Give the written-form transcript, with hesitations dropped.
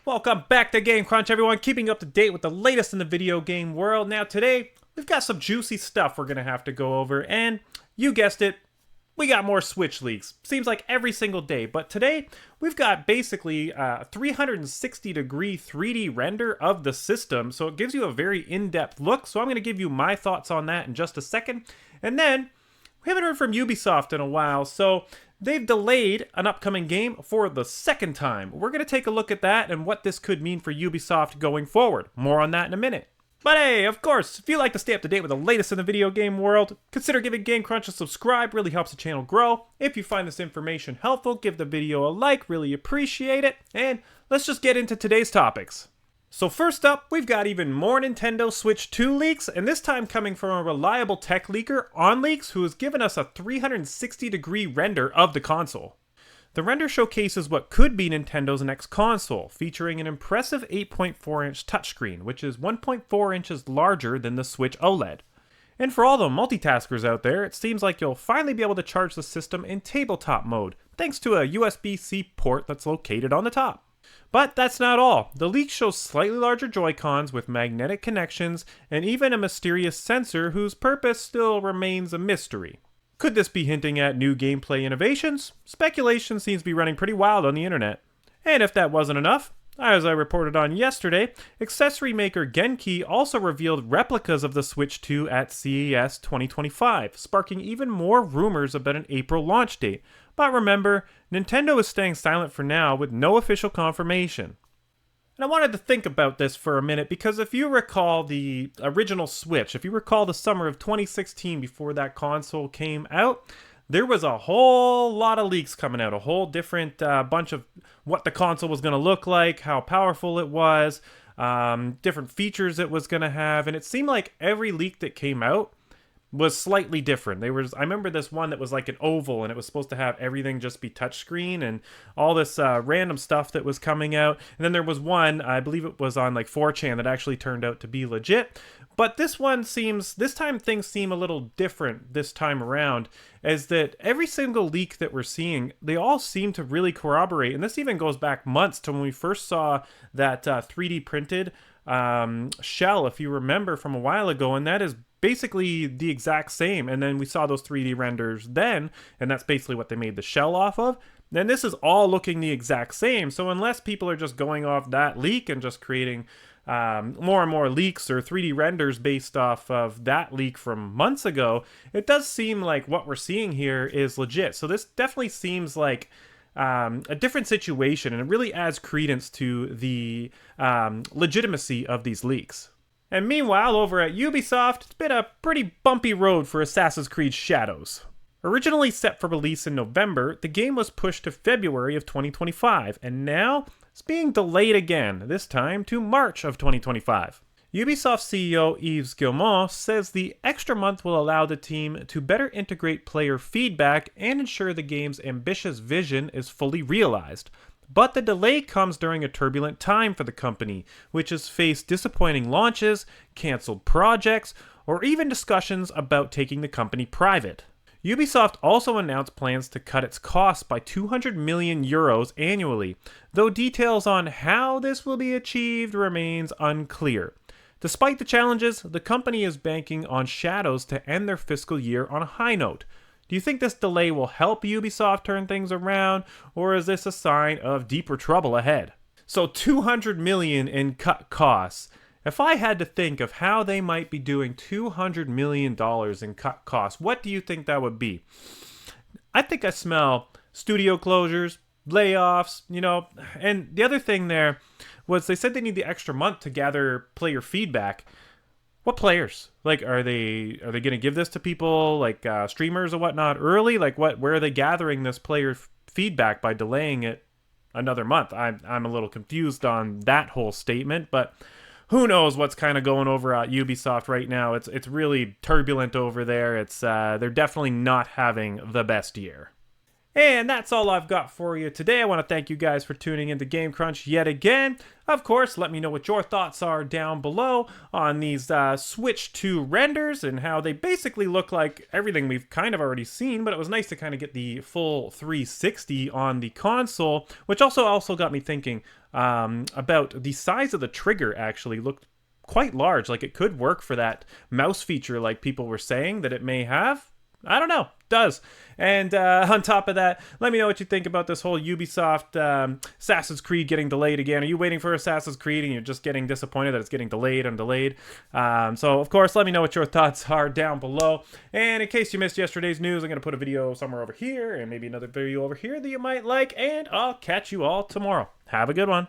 Welcome back to Game Crunch, everyone. Keeping up to date with the latest in the video game world. Now today, we've got some juicy stuff we're going to have to go over. And you guessed it, we got more Switch leaks. Seems like every single day. But today, we've got basically a 360-degree 3D render of the system. So it gives you a very in-depth look. So I'm going to give you my thoughts on that in just a second. And then, we haven't heard from Ubisoft in a while, so they've delayed an upcoming game for the second time. We're going to take a look at that and what this could mean for Ubisoft going forward. More on that in a minute. But hey, of course, if you like to stay up to date with the latest in the video game world, consider giving Game Crunch a subscribe, really helps the channel grow. If you find this information helpful, give the video a like, really appreciate it. And let's just get into today's topics. So first up, we've got even more Nintendo Switch 2 leaks, and this time coming from a reliable tech leaker, OnLeaks, who has given us a 360-degree render of the console. The render showcases what could be Nintendo's next console, featuring an impressive 8.4-inch touchscreen, which is 1.4 inches larger than the Switch OLED. And for all the multitaskers out there, it seems like you'll finally be able to charge the system in tabletop mode, thanks to a USB-C port that's located on the top. But that's not all. The leak shows slightly larger Joy-Cons with magnetic connections and even a mysterious sensor whose purpose still remains a mystery. Could this be hinting at new gameplay innovations? Speculation seems to be running pretty wild on the internet. And if that wasn't enough, as I reported on yesterday, accessory maker Genki also revealed replicas of the Switch 2 at CES 2025, sparking even more rumors about an April launch date. But remember, Nintendo is staying silent for now with no official confirmation. And I wanted to think about this for a minute because if you recall the original Switch, if you recall the summer of 2016 before that console came out, there was a whole lot of leaks coming out, a whole different bunch of what the console was going to look like, how powerful it was, different features it was going to have, and it seemed like every leak that came out was slightly different. I remember this one that was like an oval and it was supposed to have everything just be touchscreen and all this random stuff that was coming out. And then there was one, I believe it was on like 4chan, that actually turned out to be legit. But this time things seem a little different this time around, as that every single leak that we're seeing, they all seem to really corroborate. And this even goes back months to when we first saw that 3D printed shell, if you remember from a while ago, and that is basically the exact same. And then we saw those 3D renders then, and that's basically what they made the shell off of. Then this is all looking the exact same. So unless people are just going off that leak and just creating more and more leaks or 3D renders based off of that leak from months ago, it does seem like what we're seeing here is legit. So this definitely seems like a different situation, and it really adds credence to the legitimacy of these leaks. And meanwhile, over at Ubisoft, it's been a pretty bumpy road for Assassin's Creed Shadows. Originally set for release in November, the game was pushed to February of 2025, and now it's being delayed again, this time to March of 2025. Ubisoft CEO Yves Guillemot says the extra month will allow the team to better integrate player feedback and ensure the game's ambitious vision is fully realized. But the delay comes during a turbulent time for the company, which has faced disappointing launches, cancelled projects, or even discussions about taking the company private. Ubisoft also announced plans to cut its costs by 200 million euros annually, though details on how this will be achieved remains unclear. Despite the challenges, the company is banking on Shadows to end their fiscal year on a high note. Do you think this delay will help Ubisoft turn things around, or is this a sign of deeper trouble ahead? So 200 million in cut costs. If I had to think of how they might be doing $200 million in cut costs, what do you think that would be? I think I smell studio closures, layoffs, and the other thing there was they said they need the extra month to gather player feedback. What players? Like, are they going to give this to people like streamers or whatnot early? Like, where are they gathering this player feedback by delaying it another month? I'm a little confused on that whole statement, but who knows what's kind of going over at Ubisoft right now? It's really turbulent over there. They're definitely not having the best year. And that's all I've got for you today. I want to thank you guys for tuning into Game Crunch yet again. Of course, let me know what your thoughts are down below on these Switch 2 renders and how they basically look like everything we've kind of already seen, but it was nice to kind of get the full 360 on the console, which also got me thinking, about the size of the trigger actually looked quite large. Like it could work for that mouse feature like people were saying that it may have. I don't know. Does. And on top of that, let me know what you think about this whole Ubisoft Assassin's Creed getting delayed again. Are you waiting for Assassin's Creed and you're just getting disappointed that it's getting delayed and delayed? So, of course, let me know what your thoughts are down below. And in case you missed yesterday's news, I'm going to put a video somewhere over here and maybe another video over here that you might like. And I'll catch you all tomorrow. Have a good one.